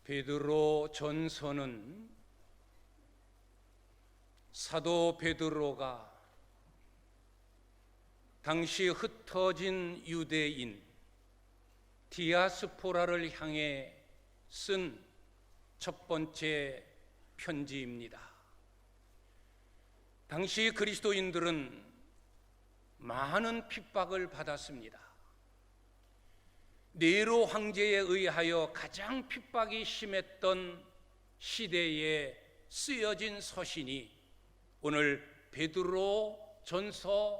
베드로 전서는 사도 베드로가 당시 흩어진 유대인 디아스포라를 향해 쓴 첫 번째 편지입니다. 당시 그리스도인들은 많은 핍박을 받았습니다. 네로 황제에 의하여 가장 핍박이 심했던 시대에 쓰여진 서신이 오늘 베드로 전서,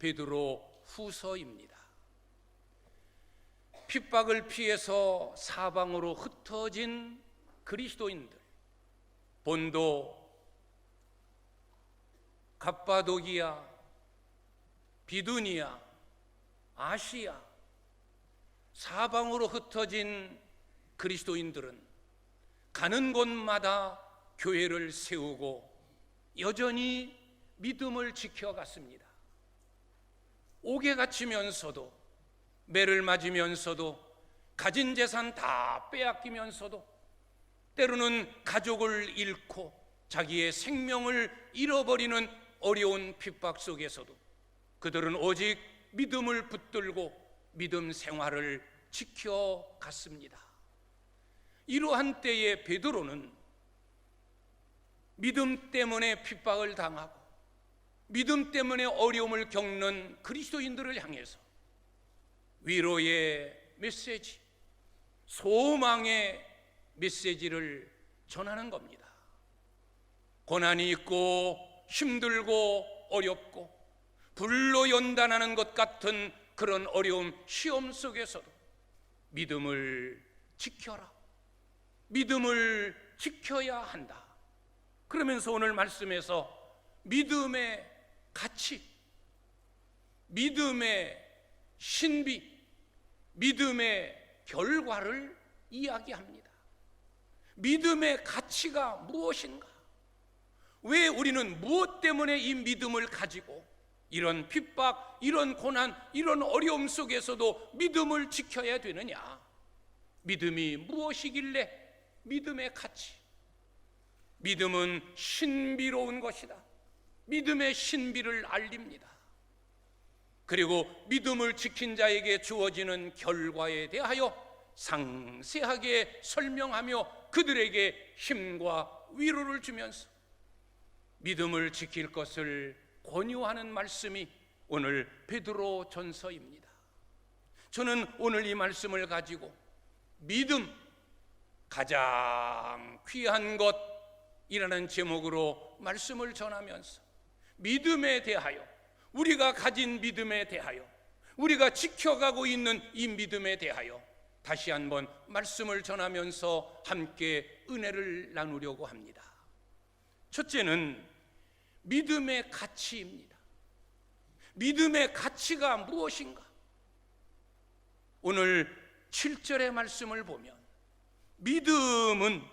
베드로 후서입니다. 핍박을 피해서 사방으로 흩어진 그리스도인들, 본도, 갑바도기아, 비두니아, 아시아, 사방으로 흩어진 그리스도인들은 가는 곳마다 교회를 세우고 여전히 믿음을 지켜갔습니다. 옥에 갇히면서도, 매를 맞으면서도, 가진 재산 다 빼앗기면서도, 때로는 가족을 잃고 자기의 생명을 잃어버리는 어려운 핍박 속에서도 그들은 오직 믿음을 붙들고 믿음 생활을 지켜갔습니다. 이러한 때에 베드로는 믿음 때문에 핍박을 당하고 믿음 때문에 어려움을 겪는 그리스도인들을 향해서 위로의 메시지, 소망의 메시지를 전하는 겁니다. 고난이 있고 힘들고 어렵고 불로 연단하는 것 같은 그런 어려움, 시험 속에서도 믿음을 지켜라, 믿음을 지켜야 한다. 그러면서 오늘 말씀에서 믿음의 가치, 믿음의 신비, 믿음의 결과를 이야기합니다. 믿음의 가치가 무엇인가? 왜 우리는 무엇 때문에 이 믿음을 가지고 이런 핍박, 이런 고난, 이런 어려움 속에서도 믿음을 지켜야 되느냐? 믿음이 무엇이길래 믿음의 가치, 믿음은 신비로운 것이다. 믿음의 신비를 알립니다. 그리고 믿음을 지킨 자에게 주어지는 결과에 대하여 상세하게 설명하며 그들에게 힘과 위로를 주면서 믿음을 지킬 것을 권유하는 말씀이 오늘 베드로 전서입니다. 저는 오늘 이 말씀을 가지고 믿음, 가장 귀한 것이라는 제목으로 말씀을 전하면서 믿음에 대하여, 우리가 가진 믿음에 대하여, 우리가 지켜가고 있는 이 믿음에 대하여 다시 한번 말씀을 전하면서 함께 은혜를 나누려고 합니다. 첫째는 믿음의 가치입니다. 믿음의 가치가 무엇인가? 오늘 7절의 말씀을 보면 믿음은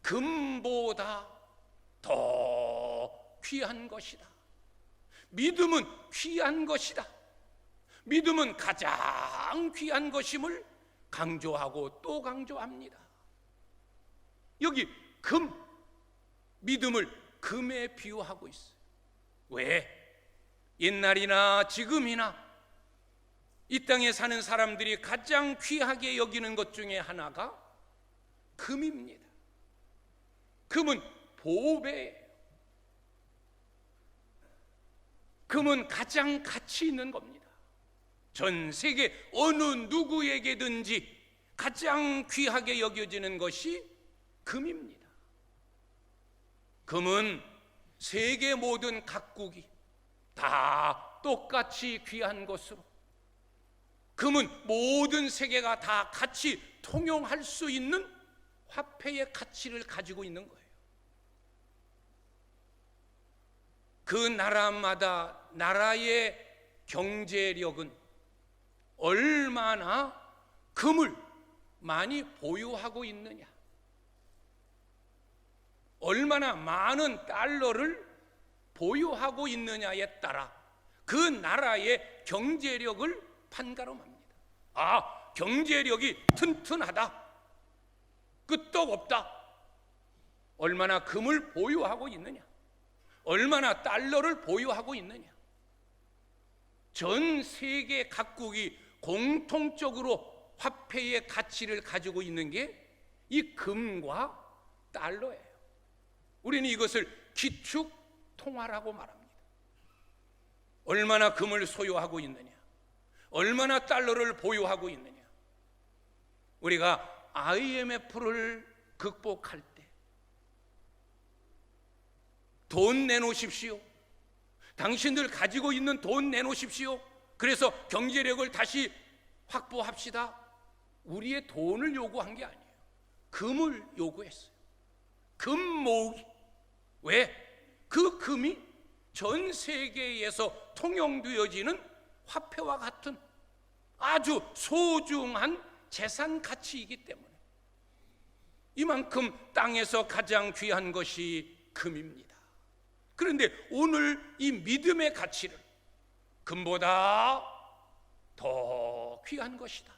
금보다 더 귀한 것이다. 믿음은 귀한 것이다. 믿음은 가장 귀한 것임을 강조하고 또 강조합니다. 여기 믿음을 금에 비유하고 있어요. 왜? 옛날이나 지금이나 이 땅에 사는 사람들이 가장 귀하게 여기는 것 중에 하나가 금입니다. 금은 보배예요. 금은 가장 가치 있는 겁니다. 전 세계 어느 누구에게든지 가장 귀하게 여겨지는 것이 금입니다. 금은 세계 모든 각국이 다 똑같이 귀한 것으로, 금은 모든 세계가 다 같이 통용할 수 있는 화폐의 가치를 가지고 있는 거예요. 그 나라마다 나라의 경제력은 얼마나 금을 많이 보유하고 있느냐, 얼마나 많은 달러를 보유하고 있느냐에 따라 그 나라의 경제력을 판가름합니다. 경제력이 튼튼하다, 끄떡 없다. 얼마나 금을 보유하고 있느냐, 얼마나 달러를 보유하고 있느냐. 전 세계 각국이 공통적으로 화폐의 가치를 가지고 있는 게 이 금과 달러예요. 우리는 이것을 기축통화라고 말합니다. 얼마나 금을 소유하고 있느냐, 얼마나 달러를 보유하고 있느냐. 우리가 IMF를 극복할 때 돈 내놓으십시오, 당신들 가지고 있는 돈 내놓으십시오, 그래서 경제력을 다시 확보합시다, 우리의 돈을 요구한 게 아니에요. 금을 요구했어요. 금 모으기. 왜? 그 금이 전 세계에서 통용되어지는 화폐와 같은 아주 소중한 재산 가치이기 때문에 이만큼 땅에서 가장 귀한 것이 금입니다. 그런데 오늘 이 믿음의 가치를 금보다 더 귀한 것이다.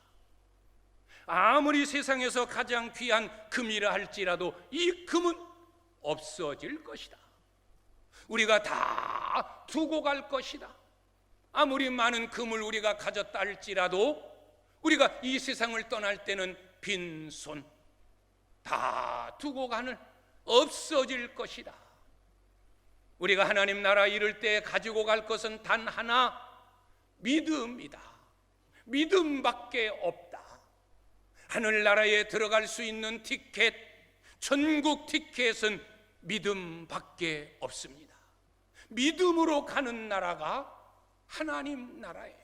아무리 세상에서 가장 귀한 금이라 할지라도 이 금은 없어질 것이다. 우리가 다 두고 갈 것이다. 아무리 많은 금을 우리가 가졌다 할지라도 우리가 이 세상을 떠날 때는 빈손, 다 두고 가는, 없어질 것이다. 우리가 하나님 나라 이룰 때 가지고 갈 것은 단 하나, 믿음이다. 믿음밖에 없다. 하늘나라에 들어갈 수 있는 티켓, 천국 티켓은 믿음밖에 없습니다. 믿음으로 가는 나라가 하나님 나라예요.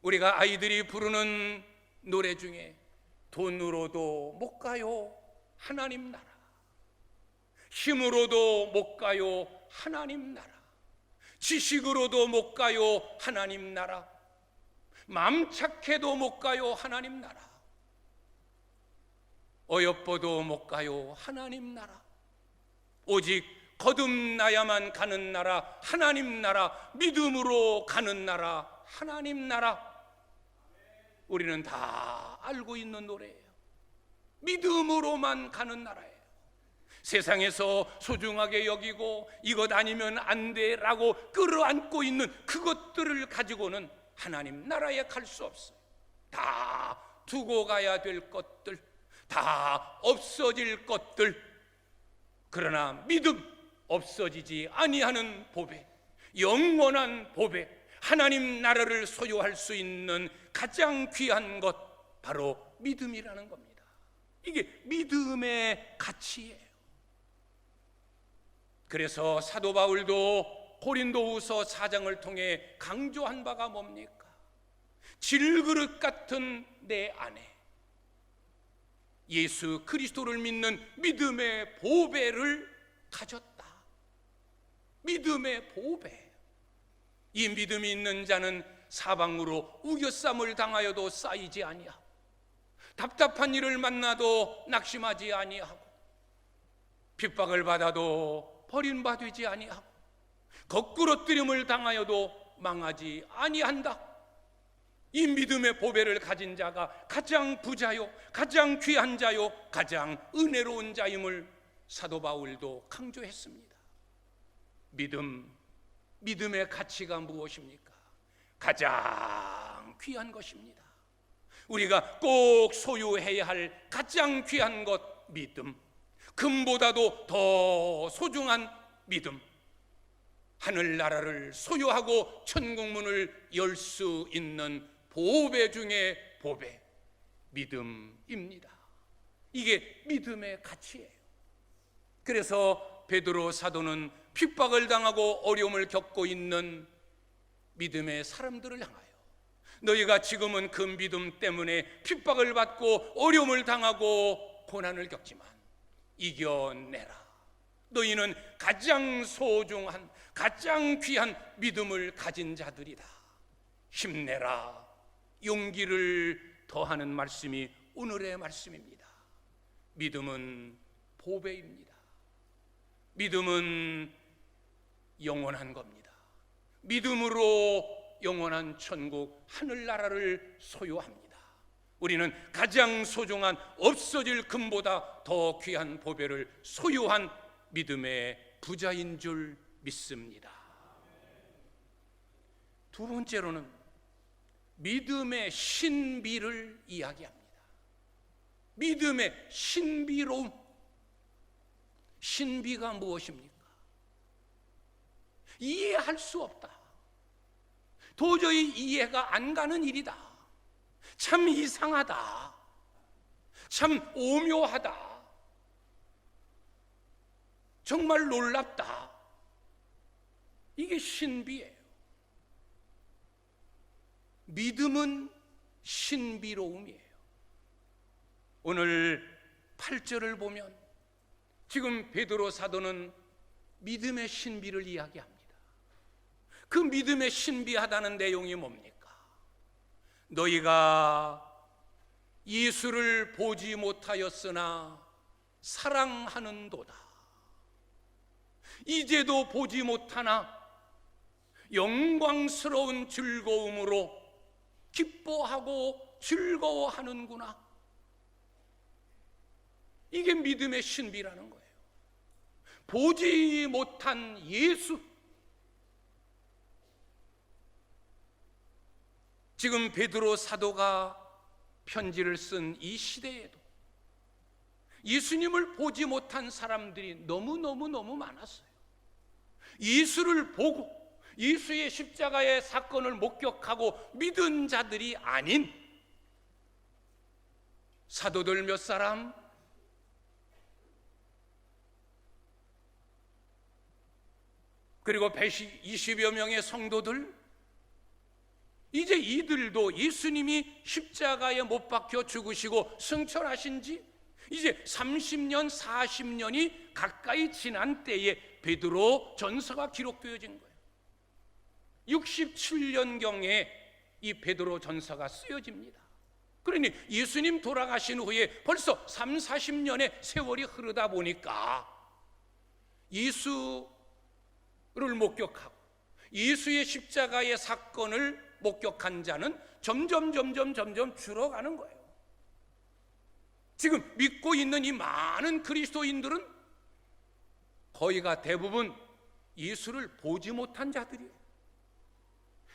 우리가 아이들이 부르는 노래 중에 돈으로도 못 가요 하나님 나라, 힘으로도 못 가요 하나님 나라, 지식으로도 못 가요 하나님 나라, 맘 착해도 못 가요 하나님 나라, 어여뻐도 못 가요 하나님 나라, 오직 거듭나야만 가는 나라 하나님 나라, 믿음으로 가는 나라 하나님 나라. 우리는 다 알고 있는 노래예요. 믿음으로만 가는 나라예요. 세상에서 소중하게 여기고 이것 아니면 안 돼라고 끌어안고 있는 그것들을 가지고는 하나님 나라에 갈 수 없어요. 다 두고 가야 될 것들, 다 없어질 것들. 그러나 믿음, 없어지지 아니하는 보배, 영원한 보배, 하나님 나라를 소유할 수 있는 가장 귀한 것, 바로 믿음이라는 겁니다. 이게 믿음의 가치예요. 그래서 사도 바울도 고린도후서 4장을 통해 강조한 바가 뭡니까? 질그릇 같은 내 안에 예수 그리스도를 믿는 믿음의 보배를 가졌다. 믿음의 보배. 이 믿음이 있는 자는 사방으로 우겨쌈을 당하여도 쌓이지 아니하고, 답답한 일을 만나도 낙심하지 아니하고, 핍박을 받아도 버림받지 아니하고, 거꾸로뜨림을 당하여도 망하지 아니한다. 이 믿음의 보배를 가진 자가 가장 부자요, 가장 귀한 자요, 가장 은혜로운 자임을 사도 바울도 강조했습니다. 믿음의 가치가 무엇입니까? 가장 귀한 것입니다. 우리가 꼭 소유해야 할 가장 귀한 것, 믿음. 금보다도 더 소중한 믿음. 하늘나라를 소유하고 천국문을 열 수 있는 보배 중에 보배, 믿음입니다. 이게 믿음의 가치예요. 그래서 베드로 사도는 핍박을 당하고 어려움을 겪고 있는 믿음의 사람들을 향하여, 너희가 지금은 그 믿음 때문에 핍박을 받고 어려움을 당하고 고난을 겪지만 이겨내라. 너희는 가장 소중한, 가장 귀한 믿음을 가진 자들이다. 힘내라. 용기를 더하는 말씀이 오늘의 말씀입니다. 믿음은 보배입니다. 믿음은 영원한 겁니다. 믿음으로 영원한 천국 하늘나라를 소유합니다. 우리는 가장 소중한 없어질 금보다 더 귀한 보배를 소유한 믿음의 부자인 줄 믿습니다. 두 번째로는 믿음의 신비를 이야기합니다. 믿음의 신비로움. 신비가 무엇입니까? 이해할 수 없다. 도저히 이해가 안 가는 일이다. 참 이상하다. 참 오묘하다. 정말 놀랍다. 이게 신비예요. 믿음은 신비로움이에요. 오늘 8절을 보면 지금 베드로 사도는 믿음의 신비를 이야기합니다. 그 믿음의 신비하다는 내용이 뭡니까? 너희가 예수를 보지 못하였으나 사랑하는도다. 이제도 보지 못하나 영광스러운 즐거움으로 기뻐하고 즐거워하는구나. 이게 믿음의 신비라는 거예요. 보지 못한 예수. 지금 베드로 사도가 편지를 쓴 이 시대에도 예수님을 보지 못한 사람들이 너무 많았어요. 예수를 보고 예수의 십자가의 사건을 목격하고 믿은 자들이 아닌 사도들 몇 사람, 그리고 120여 명의 성도들, 이제 이들도 예수님이 십자가에 못 박혀 죽으시고 승천하신 지 이제 30년, 40년이 가까이 지난 때에 베드로 전서가 기록되어진 거예요. 67년경에 이 베드로 전서가 쓰여집니다. 그러니 예수님 돌아가신 후에 벌써 40년의 세월이 흐르다 보니까 예수를 목격하고 예수의 십자가의 사건을 목격한 자는 점점 줄어가는 거예요. 지금 믿고 있는 이 많은 그리스도인들은 거의가 대부분 예수를 보지 못한 자들이에요.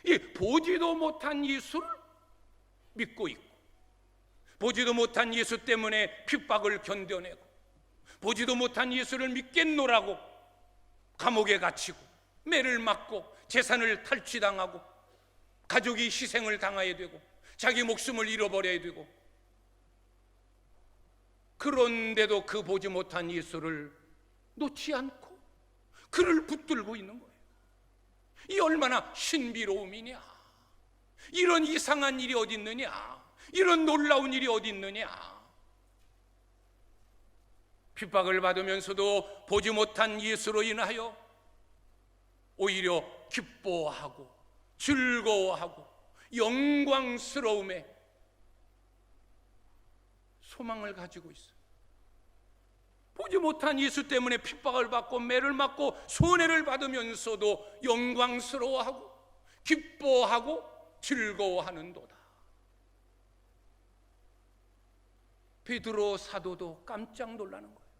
이 보지도 못한 예수를 믿고 있고, 보지도 못한 예수 때문에 핍박을 견뎌내고, 보지도 못한 예수를 믿겠노라고 감옥에 갇히고 매를 맞고 재산을 탈취당하고 가족이 희생을 당해야 되고 자기 목숨을 잃어버려야 되고, 그런데도 그 보지 못한 예수를 놓지 않고 그를 붙들고 있는 거예요. 이 얼마나 신비로움이냐. 이런 이상한 일이 어디 있느냐. 이런 놀라운 일이 어디 있느냐. 핍박을 받으면서도 보지 못한 예수로 인하여 오히려 기뻐하고 즐거워하고 영광스러움에 소망을 가지고 있어요. 보지 못한 예수 때문에 핍박을 받고 매를 맞고 손해를 받으면서도 영광스러워하고 기뻐하고 즐거워하는도다. 베드로 사도도 깜짝 놀라는 거예요.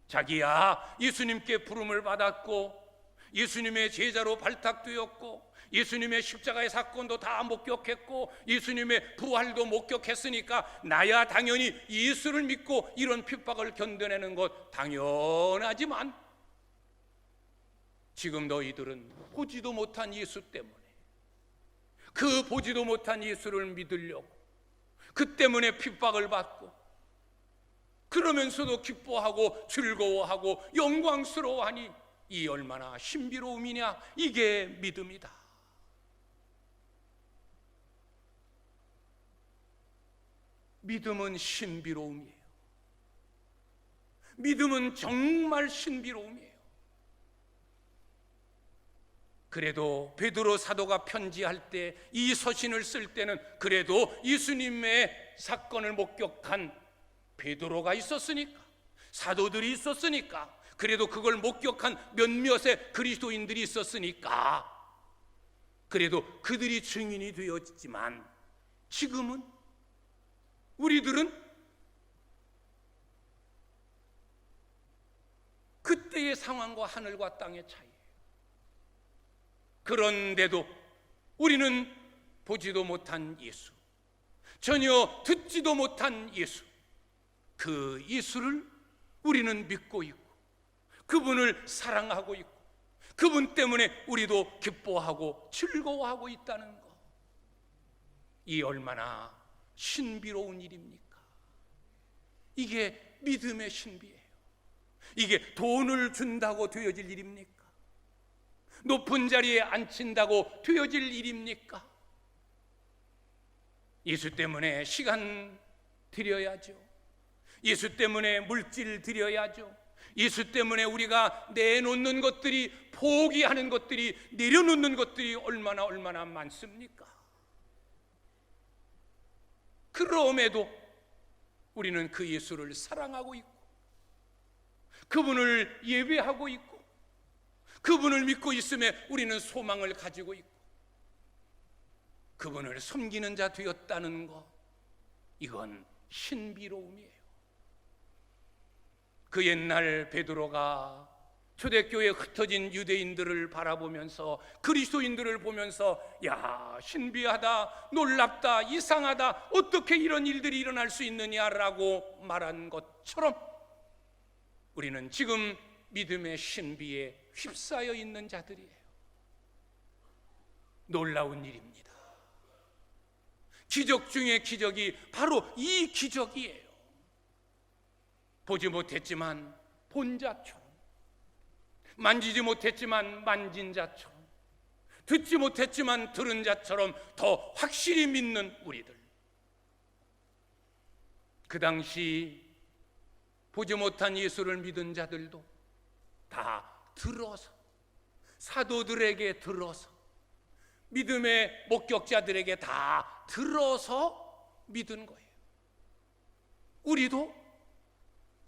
자기야 예수님께 부름을 받았고 예수님의 제자로 발탁되었고 예수님의 십자가의 사건도 다 목격했고 예수님의 부활도 목격했으니까 나야 당연히 예수를 믿고 이런 핍박을 견뎌내는 것 당연하지만, 지금 너희들은 보지도 못한 예수 때문에, 그 보지도 못한 예수를 믿으려고 그 때문에 핍박을 받고 그러면서도 기뻐하고 즐거워하고 영광스러워하니 이 얼마나 신비로움이냐. 이게 믿음이다. 믿음은 신비로움이에요. 믿음은 정말 신비로움이에요. 그래도 베드로 사도가 편지할 때, 이 서신을 쓸 때는 그래도 예수님의 사건을 목격한 베드로가 있었으니까, 사도들이 있었으니까, 그래도 그걸 목격한 몇몇의 그리스도인들이 있었으니까 그래도 그들이 증인이 되었지만, 지금은 우리들은 그때의 상황과 하늘과 땅의 차이예요. 그런데도 우리는 보지도 못한 예수, 전혀 듣지도 못한 예수, 그 예수를 우리는 믿고 있고 그분을 사랑하고 있고 그분 때문에 우리도 기뻐하고 즐거워하고 있다는 것, 이 얼마나 신비로운 일입니까? 이게 믿음의 신비예요. 이게 돈을 준다고 되어질 일입니까? 높은 자리에 앉힌다고 되어질 일입니까? 예수 때문에 시간 드려야죠. 예수 때문에 물질 드려야죠. 예수 때문에 우리가 내놓는 것들이, 포기하는 것들이, 내려놓는 것들이 얼마나 많습니까? 그럼에도 우리는 그 예수를 사랑하고 있고 그분을 예배하고 있고 그분을 믿고 있음에 우리는 소망을 가지고 있고 그분을 섬기는 자 되었다는 것, 이건 신비로움이에요. 그 옛날 베드로가 초대교회에 흩어진 유대인들을 바라보면서, 그리스도인들을 보면서 야, 신비하다, 놀랍다, 이상하다, 어떻게 이런 일들이 일어날 수 있느냐라고 말한 것처럼 우리는 지금 믿음의 신비에 휩싸여 있는 자들이에요. 놀라운 일입니다. 기적 중에 기적이 바로 이 기적이에요. 보지 못했지만 본 자처럼, 만지지 못했지만 만진 자처럼, 듣지 못했지만 들은 자처럼 더 확실히 믿는 우리들. 그 당시 보지 못한 예수를 믿은 자들도 다 들어서, 사도들에게 들어서, 믿음의 목격자들에게 다 들어서 믿은 거예요. 우리도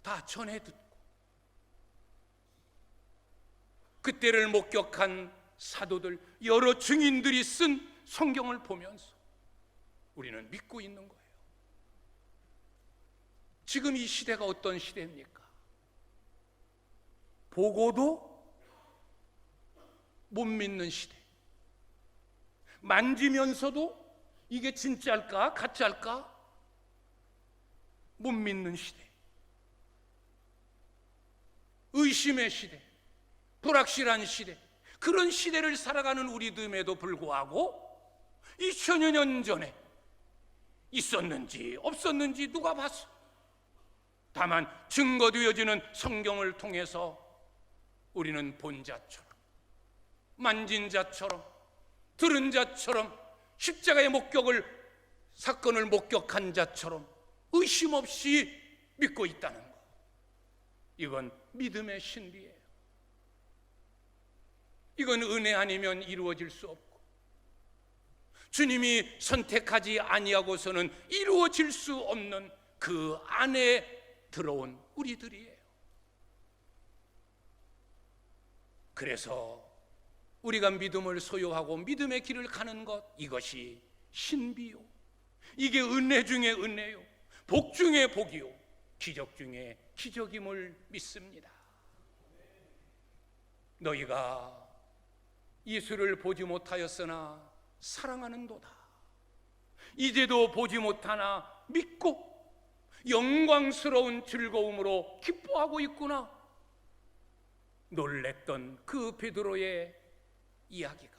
다 전해 듣고 그때를 목격한 사도들, 여러 증인들이 쓴 성경을 보면서 우리는 믿고 있는 거예요. 지금 이 시대가 어떤 시대입니까? 보고도 못 믿는 시대, 만지면서도 이게 진짜일까 가짜일까 못 믿는 시대, 의심의 시대, 불확실한 시대, 그런 시대를 살아가는 우리들에도 불구하고 2000여 년 전에 있었는지 없었는지 누가 봤어? 다만 증거되어지는 성경을 통해서 우리는 본 자처럼, 만진 자처럼, 들은 자처럼, 십자가의 사건을 목격한 자처럼 의심 없이 믿고 있다는 것, 이건 믿음의 신비예요. 이건 은혜 아니면 이루어질 수 없고 주님이 선택하지 아니하고서는 이루어질 수 없는 그 안에 들어온 우리들이에요. 그래서 우리가 믿음을 소유하고 믿음의 길을 가는 것, 이것이 신비요, 이게 은혜 중에 은혜요, 복 중에 복이요, 기적 중에 기적임을 믿습니다. 너희가 예수를 보지 못하였으나 사랑하는도다. 이제도 보지 못하나 믿고 영광스러운 즐거움으로 기뻐하고 있구나. 놀랬던 그 베드로의 이야기가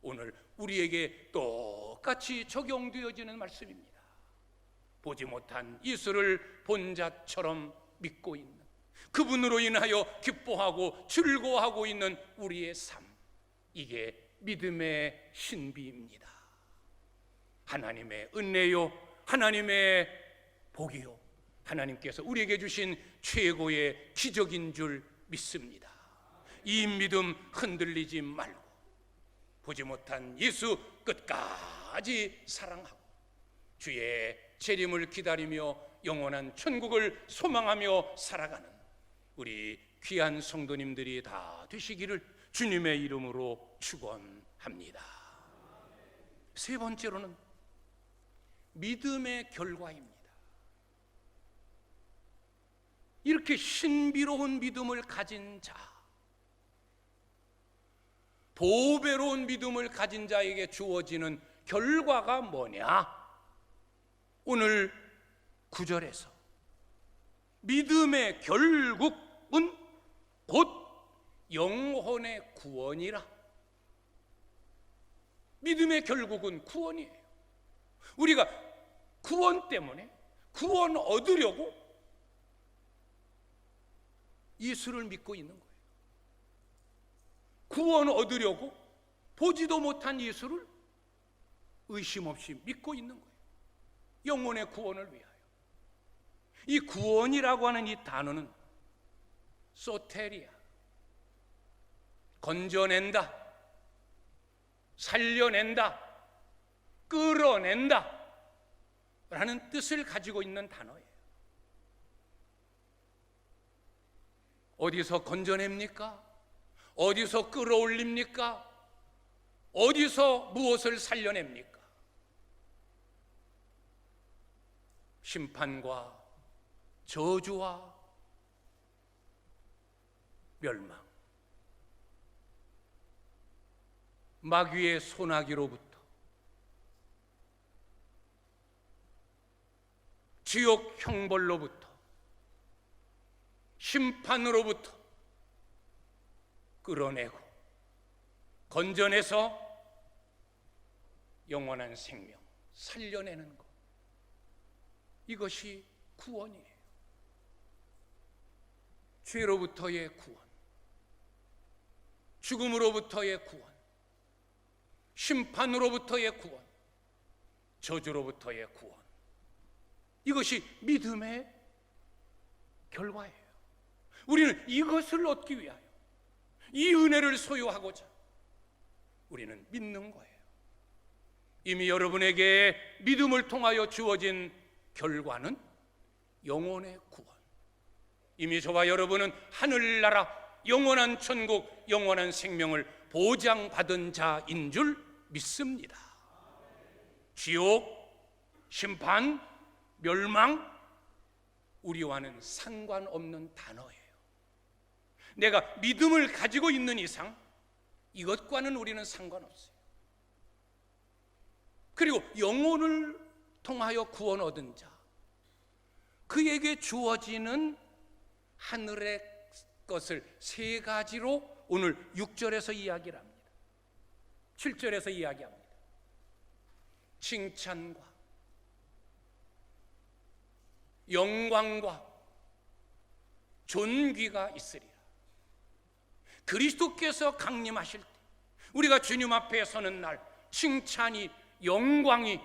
오늘 우리에게 똑같이 적용되어지는 말씀입니다. 보지 못한 예수를 본 자처럼 믿고 있는, 그분으로 인하여 기뻐하고 즐거워하고 있는 우리의 삶, 이게 믿음의 신비입니다. 하나님의 은혜요, 하나님의 복이요, 하나님께서 우리에게 주신 최고의 기적인 줄 믿습니다. 이 믿음 흔들리지 말고 보지 못한 예수 끝까지 사랑하고 주의 재림을 기다리며 영원한 천국을 소망하며 살아가는 우리 귀한 성도님들이 다 되시기를 주님의 이름으로 축원합니다. 세 번째로는 믿음의 결과입니다. 이렇게 신비로운 믿음을 가진 자, 보배로운 믿음을 가진 자에게 주어지는 결과가 뭐냐? 오늘 9절에서 믿음의 결국은 곧 영혼의 구원이라. 믿음의 결국은 구원이에요. 우리가 구원 때문에 구원 얻으려고 예수를 믿고 있는 거예요. 구원 얻으려고 보지도 못한 예수를 의심 없이 믿고 있는 거예요. 영혼의 구원을 위하여. 이 구원이라고 하는 이 단어는 소테리아, 건져낸다, 살려낸다, 끌어낸다 라는 뜻을 가지고 있는 단어예요. 어디서 건져냅니까? 어디서 끌어올립니까? 어디서 무엇을 살려냅니까? 심판과 저주와 멸망, 마귀의 소나기로부터, 지옥 형벌로부터, 심판으로부터 끌어내고 건져내서 영원한 생명 살려내는 것, 이것이 구원이에요. 죄로부터의 구원, 죽음으로부터의 구원, 심판으로부터의 구원, 저주로부터의 구원, 이것이 믿음의 결과예요. 우리는 이것을 얻기 위하여, 이 은혜를 소유하고자 우리는 믿는 거예요. 이미 여러분에게 믿음을 통하여 주어진 결과는 영혼의 구원. 이미 저와 여러분은 하늘나라, 영원한 천국, 영원한 생명을 보장받은 자인 줄 믿습니다. 지옥, 심판, 멸망, 우리와는 상관없는 단어예요. 내가 믿음을 가지고 있는 이상 이것과는 우리는 상관없어요. 그리고 영혼을 통하여 구원 얻은 자, 그에게 주어지는 하늘의 것을 세 가지로 오늘 6절에서 이야기를 합니다. 7절에서 이야기합니다. 칭찬과 영광과 존귀가 있으리라. 그리스도께서 강림하실 때, 우리가 주님 앞에 서는 날, 칭찬이, 영광이,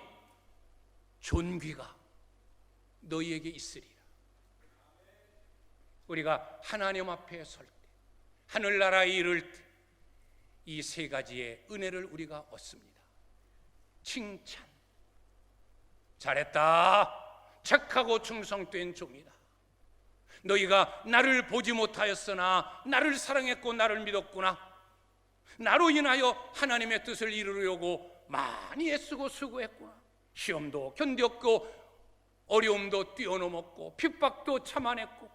존귀가 너희에게 있으리라. 우리가 하나님 앞에 설 때, 하늘나라에 이를 때, 이 세 가지의 은혜를 우리가 얻습니다. 칭찬, 잘했다, 착하고 충성된 종이다. 너희가 나를 보지 못하였으나 나를 사랑했고 나를 믿었구나. 나로 인하여 하나님의 뜻을 이루려고 많이 애쓰고 수고했구나. 시험도 견뎠고 어려움도 뛰어넘었고 핍박도 참아냈고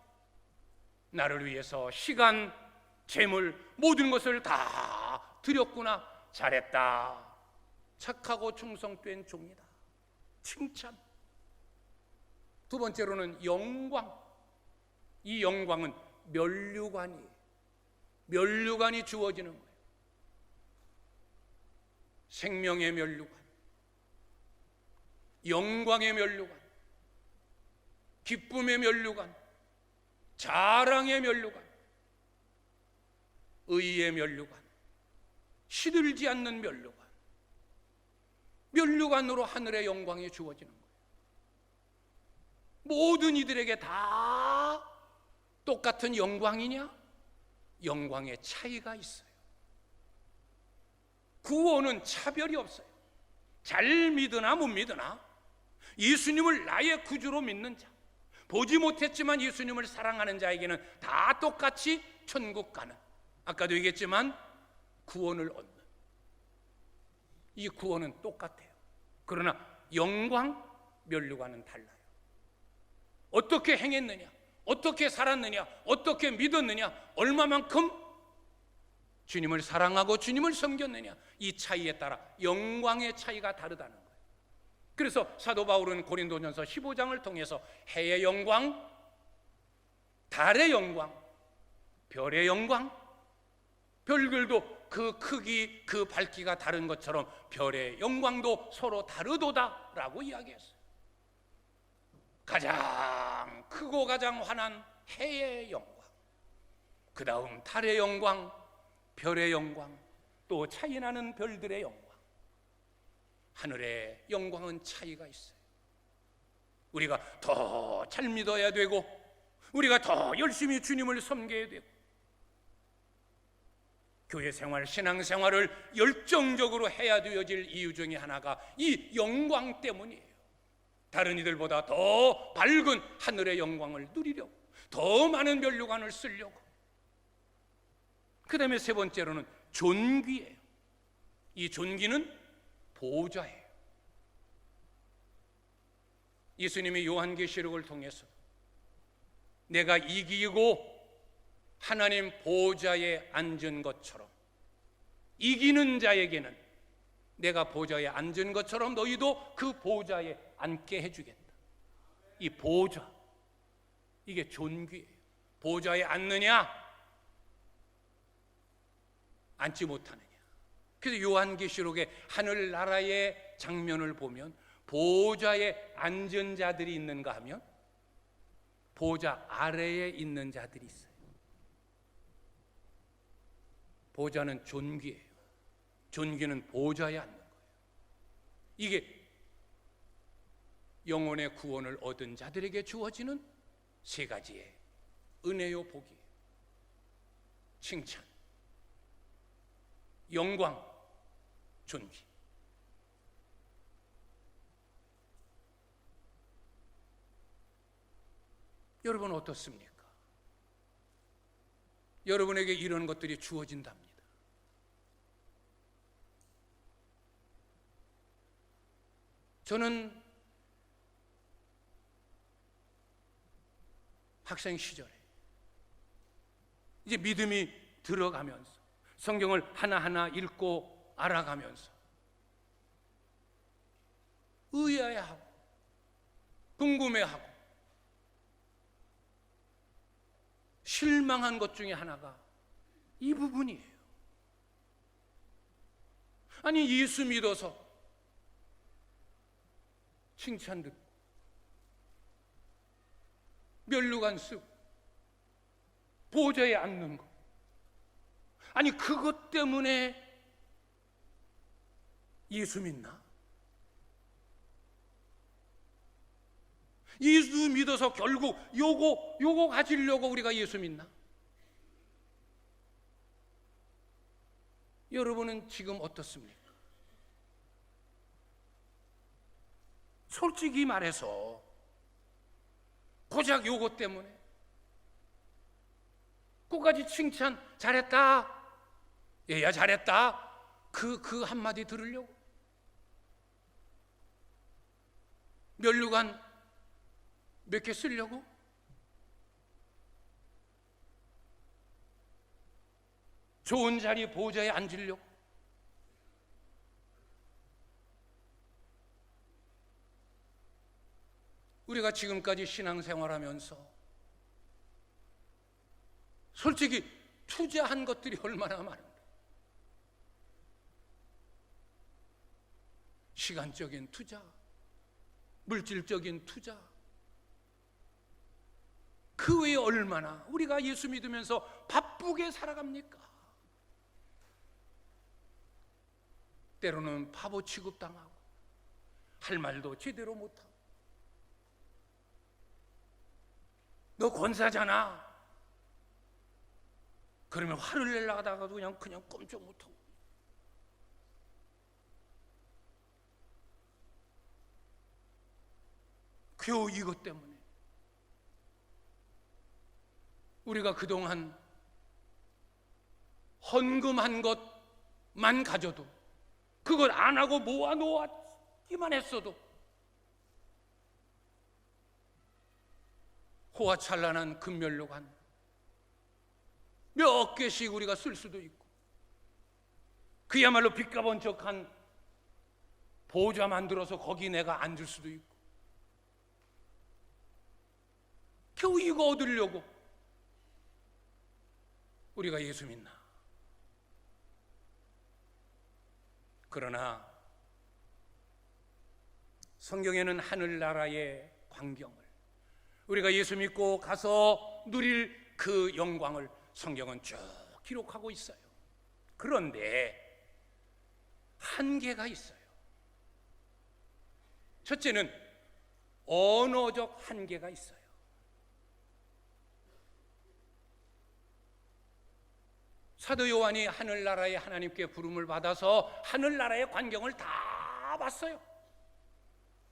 나를 위해서 시간, 재물, 모든 것을 다 드렸구나. 잘했다, 착하고 충성된 종이다. 칭찬. 두 번째로는 영광. 이 영광은 면류관이 주어지는 거예요. 생명의 면류관, 영광의 면류관, 기쁨의 면류관, 자랑의 면류관, 의의 면류관, 시들지 않는 면류관, 면류관으로 하늘의 영광이 주어지는 거예요. 모든 이들에게 다 똑같은 영광이냐? 영광의 차이가 있어요. 구원은 차별이 없어요. 잘 믿으나 못 믿으나 예수님을 나의 구주로 믿는 자, 보지 못했지만 예수님을 사랑하는 자에게는 다 똑같이 천국 가는, 아까도 얘기했지만 구원을 얻는, 이 구원은 똑같아요. 그러나 영광, 면류관은 달라요. 어떻게 행했느냐, 어떻게 살았느냐, 어떻게 믿었느냐, 얼마만큼 주님을 사랑하고 주님을 섬겼느냐, 이 차이에 따라 영광의 차이가 다르다는 거예요. 그래서 사도 바울은 고린도전서 15장을 통해서 해의 영광, 달의 영광, 별의 영광, 별들도 그 크기, 그 밝기가 다른 것처럼 별의 영광도 서로 다르도다라고 이야기했어요. 가장 크고 가장 환한 해의 영광, 그 다음 달의 영광, 별의 영광, 또 차이나는 별들의 영광. 하늘의 영광은 차이가 있어요. 우리가 더 잘 믿어야 되고, 우리가 더 열심히 주님을 섬겨야 되고, 교회 생활, 신앙 생활을 열정적으로 해야 되어질 이유 중에 하나가 이 영광 때문이에요. 다른 이들보다 더 밝은 하늘의 영광을 누리려고, 더 많은 면류관을 쓰려고. 그 다음에 세 번째로는 존귀예요. 이 존귀는 보좌예요. 예수님이 요한계시록을 통해서 내가 이기고 하나님 보좌에 앉은 것처럼, 이기는 자에게는 내가 보좌에 앉은 것처럼 너희도 그 보좌에 앉게 해주겠다. 이 보좌, 이게 존귀예요. 보좌에 앉느냐, 앉지 못하느냐. 그래서 요한계시록의 하늘나라의 장면을 보면 보좌에 앉은 자들이 있는가 하면 보좌 아래에 있는 자들이 있어요. 보좌는 존귀예요. 존귀는 보좌에 앉는 거예요. 이게 영혼의 구원을 얻은 자들에게 주어지는 세 가지의 은혜요 복이에요. 칭찬, 영광, 존귀. 여러분 어떻습니까? 여러분에게 이런 것들이 주어진답니다. 저는 학생 시절에 이제 믿음이 들어가면서 성경을 하나하나 읽고 알아가면서 의아해하고 궁금해하고 실망한 것 중에 하나가 이 부분이에요. 아니, 예수 믿어서 칭찬 듣고 면류관 쓰고 보좌에 앉는 거, 아니 그것 때문에 예수 믿나? 예수 믿어서 결국 요거 가지려고 우리가 예수 믿나? 여러분은 지금 어떻습니까? 솔직히 말해서 고작 요거 때문에 끝까지 칭찬 잘했다, 얘야 잘했다, 그 한마디 들으려고, 면류관 몇 개 쓰려고, 좋은 자리 보좌에 앉으려고. 우리가 지금까지 신앙생활하면서 솔직히 투자한 것들이 얼마나 많은데, 시간적인 투자, 물질적인 투자, 그 외에 얼마나 우리가 예수 믿으면서 바쁘게 살아갑니까? 때로는 바보 취급당하고 할 말도 제대로 못하고, 너 권사잖아 그러면 화를 내려고 하다가도 그냥 꼼짝 못하고, 겨우 이것 때문에 우리가 그동안 헌금한 것만 가져도, 그걸 안 하고 모아놓았기만 했어도 호화찬란한 금면류관 몇 개씩 우리가 쓸 수도 있고, 그야말로 빛가번쩍한 보좌 만들어서 거기 내가 앉을 수도 있고, 겨우 이거 얻으려고 우리가 예수 믿나? 그러나 성경에는 하늘나라의 광경을, 우리가 예수 믿고 가서 누릴 그 영광을 성경은 쭉 기록하고 있어요. 그런데 한계가 있어요. 첫째는 언어적 한계가 있어요. 사도 요한이 하늘나라의 하나님께 부름을 받아서 하늘나라의 광경을 다 봤어요.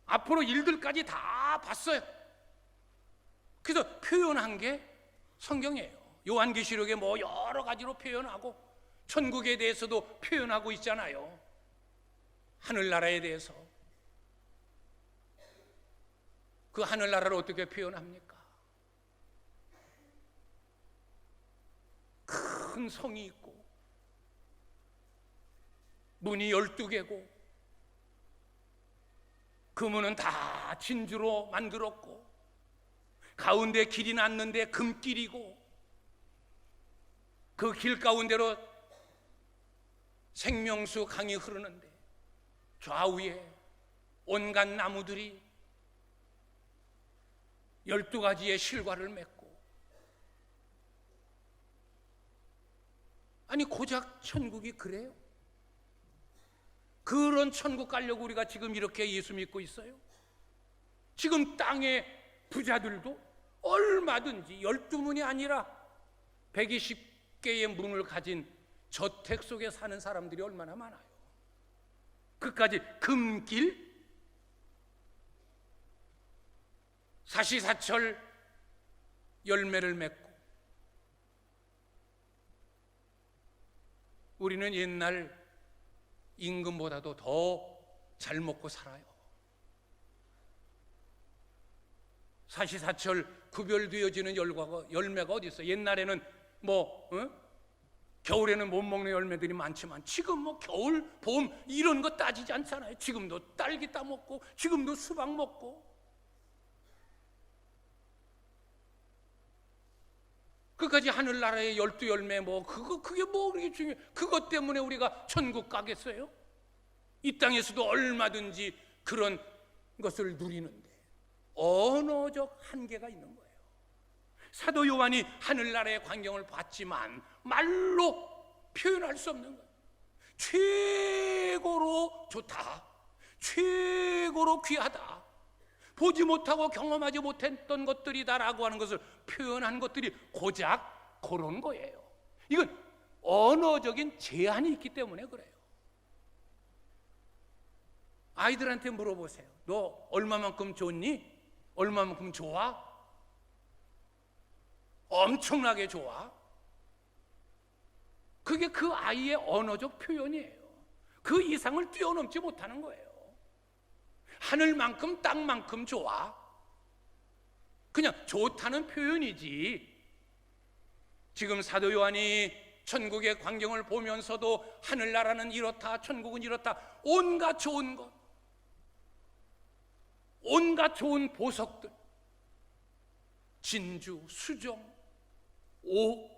앞으로 일들까지 다 봤어요. 그래서 표현한 게 성경이에요. 요한계시록에 뭐 여러 가지로 표현하고 천국에 대해서도 표현하고 있잖아요. 하늘나라에 대해서. 그 하늘나라를 어떻게 표현합니까? 큰 성이 있고 문이 12개고 그 문은 다 진주로 만들었고 가운데 길이 났는데 금길이고 그 길 가운데로 생명수 강이 흐르는데 좌우에 온갖 나무들이 12가지의 실과를 맺고, 아니 고작 천국이 그래요? 그런 천국 가려고 우리가 지금 이렇게 예수 믿고 있어요? 지금 땅의 부자들도 얼마든지 12문이 아니라 120개의 문을 가진 저택 속에 사는 사람들이 얼마나 많아요. 그까지 금길, 사시사철 열매를 맺고, 우리는 옛날 임금보다도 더 잘 먹고 살아요. 사시사철 구별되어지는 열매가 어디 있어? 옛날에는 겨울에는 못 먹는 열매들이 많지만 지금 겨울, 봄 이런 거 따지지 않잖아요. 지금도 딸기 따먹고 지금도 수박 먹고. 그까지 하늘나라의 12열매 그게 그렇게 중요해? 그것 때문에 우리가 천국 가겠어요? 이 땅에서도 얼마든지 그런 것을 누리는데 언어적 한계가 있는 거예요. 사도 요한이 하늘나라의 광경을 봤지만 말로 표현할 수 없는 거예요. 최고로 좋다, 최고로 귀하다, 보지 못하고 경험하지 못했던 것들이다라고 하는 것을 표현한 것들이 고작 그런 거예요. 이건 언어적인 제한이 있기 때문에 그래요. 아이들한테 물어보세요. 너 얼마만큼 좋니? 얼마만큼 좋아? 엄청나게 좋아? 그게 그 아이의 언어적 표현이에요. 그 이상을 뛰어넘지 못하는 거예요. 하늘만큼 땅만큼 좋아? 그냥 좋다는 표현이지. 지금 사도 요한이 천국의 광경을 보면서도 하늘나라는 이렇다, 천국은 이렇다, 온갖 좋은 것, 온갖 좋은 보석들, 진주, 수정, 옥,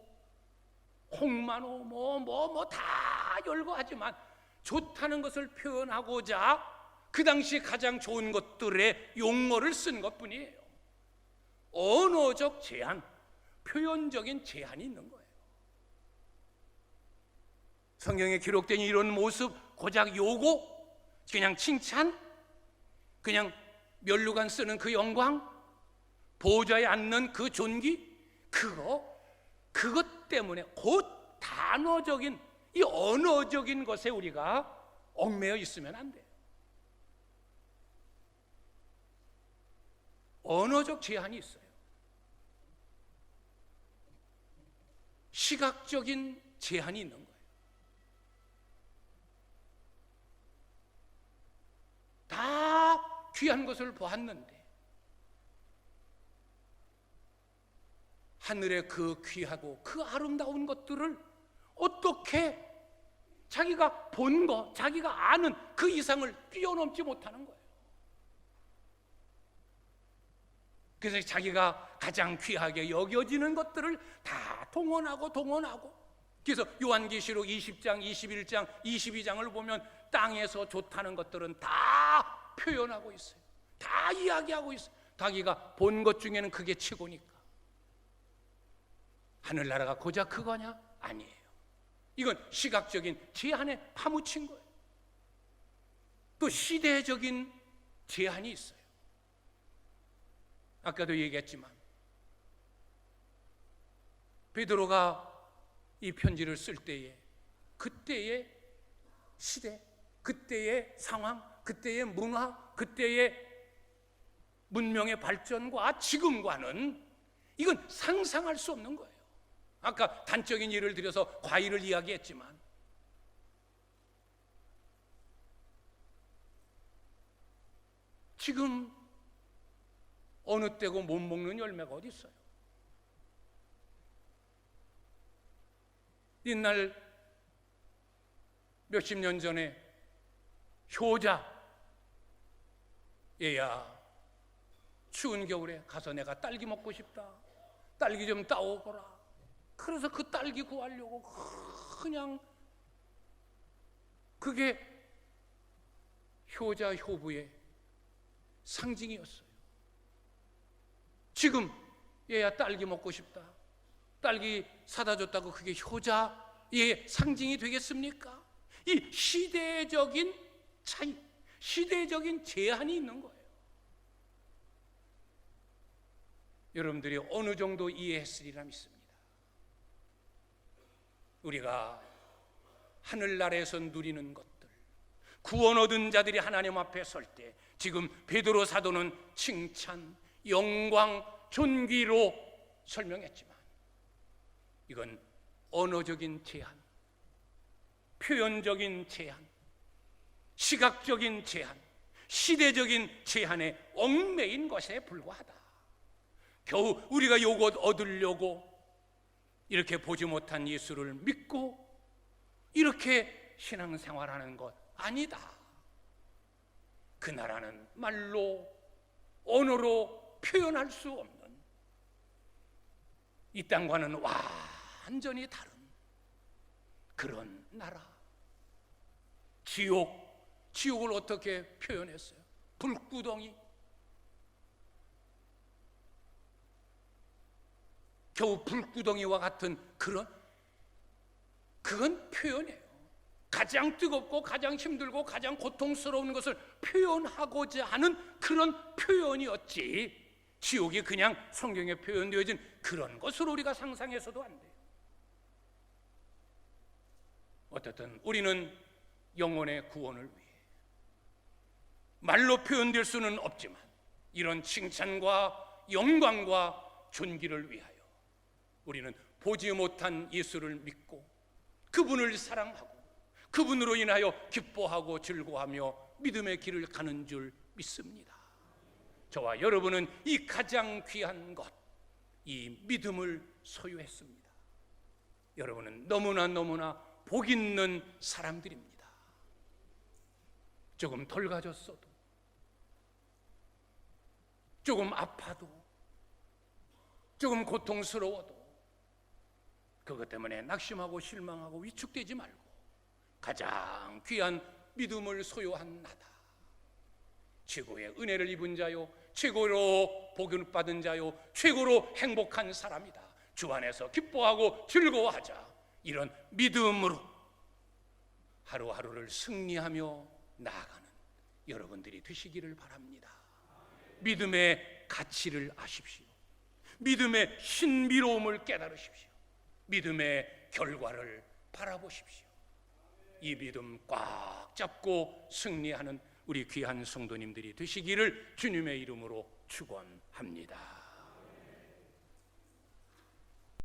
홍만호 다 열거하지만 좋다는 것을 표현하고자 그 당시 가장 좋은 것들의 용어를 쓴 것뿐이에요. 언어적 제한, 표현적인 제한이 있는 거예요. 성경에 기록된 이런 모습, 고작 요거, 그냥 칭찬, 그냥 면류관 쓰는 그 영광, 보좌에 앉는 그 존귀, 그것 때문에 곧 단어적인 이 언어적인 것에 우리가 얽매여 있으면 안 돼요. 언어적 제한이 있어요. 시각적인 제한이 있는 거예요. 다 귀한 것을 보았는데 하늘의 그 귀하고 그 아름다운 것들을 어떻게 자기가 본 것, 자기가 아는 그 이상을 뛰어넘지 못하는 거예요. 그래서 자기가 가장 귀하게 여겨지는 것들을 다 동원하고 그래서 요한계시록 20장, 21장, 22장을 보면 땅에서 좋다는 것들은 다 표현하고 있어요. 다 이야기하고 있어요. 자기가 본 것 중에는 그게 최고니까. 하늘나라가 고작 그거냐? 아니에요. 이건 시각적인 제한에 파묻힌 거예요. 또 시대적인 제한이 있어요. 아까도 얘기했지만 베드로가 이 편지를 쓸 때에 그때의 시대, 그때의 상황, 그때의 문화, 그때의 문명의 발전과 지금과는 이건 상상할 수 없는 거예요. 아까 단적인 예를 들어서 과일을 이야기했지만 지금 어느 때고 못 먹는 열매가 어디 있어요? 옛날 몇십 년 전에 효자 얘야 추운 겨울에 가서 내가 딸기 먹고 싶다, 딸기 좀 따오거라. 그래서 그 딸기 구하려고 그냥 그게 효자 효부의 상징이었어요. 지금 얘야 딸기 먹고 싶다, 딸기 사다 줬다고 그게 효자의 상징이 되겠습니까? 이 시대적인 차이, 시대적인 제한이 있는 거예요. 여러분들이 어느 정도 이해했으리라 믿습니다. 우리가 하늘나라에서 누리는 것들, 구원 얻은 자들이 하나님 앞에 설 때 지금 베드로 사도는 칭찬, 영광, 존귀로 설명했지만 이건 언어적인 제한, 표현적인 제한, 시각적인 제한, 시대적인 제한에 얽매인 것에 불과하다. 겨우 우리가 요것 얻으려고 이렇게 보지 못한 예수를 믿고 이렇게 신앙생활하는 것 아니다. 그 나라는 말로, 언어로 표현할 수 없는 이 땅과는 완전히 다른 그런 나라. 지옥을 어떻게 표현했어요? 불구덩이. 겨우 불구덩이와 같은 그건 표현이에요. 가장 뜨겁고 가장 힘들고 가장 고통스러운 것을 표현하고자 하는 그런 표현이었지, 지옥이 그냥 성경에 표현되어진 그런 것으로 우리가 상상해서도 안 돼요. 어쨌든 우리는 영혼의 구원을 위해 말로 표현될 수는 없지만 이런 칭찬과 영광과 존귀를 위하여 우리는 보지 못한 예수를 믿고 그분을 사랑하고 그분으로 인하여 기뻐하고 즐거워하며 믿음의 길을 가는 줄 믿습니다. 저와 여러분은 이 가장 귀한 것, 이 믿음을 소유했습니다. 여러분은 너무나 복 있는 사람들입니다. 조금 덜 가졌어도, 조금 아파도, 조금 고통스러워도 그것 때문에 낙심하고 실망하고 위축되지 말고 가장 귀한 믿음을 소유한 나다, 최고의 은혜를 입은 자요, 최고로 복을 받은 자요, 최고로 행복한 사람이다, 주 안에서 기뻐하고 즐거워하자, 이런 믿음으로 하루하루를 승리하며 나아가는 여러분들이 되시기를 바랍니다. 믿음의 가치를 아십시오. 믿음의 신비로움을 깨달으십시오. 믿음의 결과를 바라보십시오. 이 믿음 꽉 잡고 승리하는 우리 귀한 성도님들이 되시기를 주님의 이름으로 축원합니다.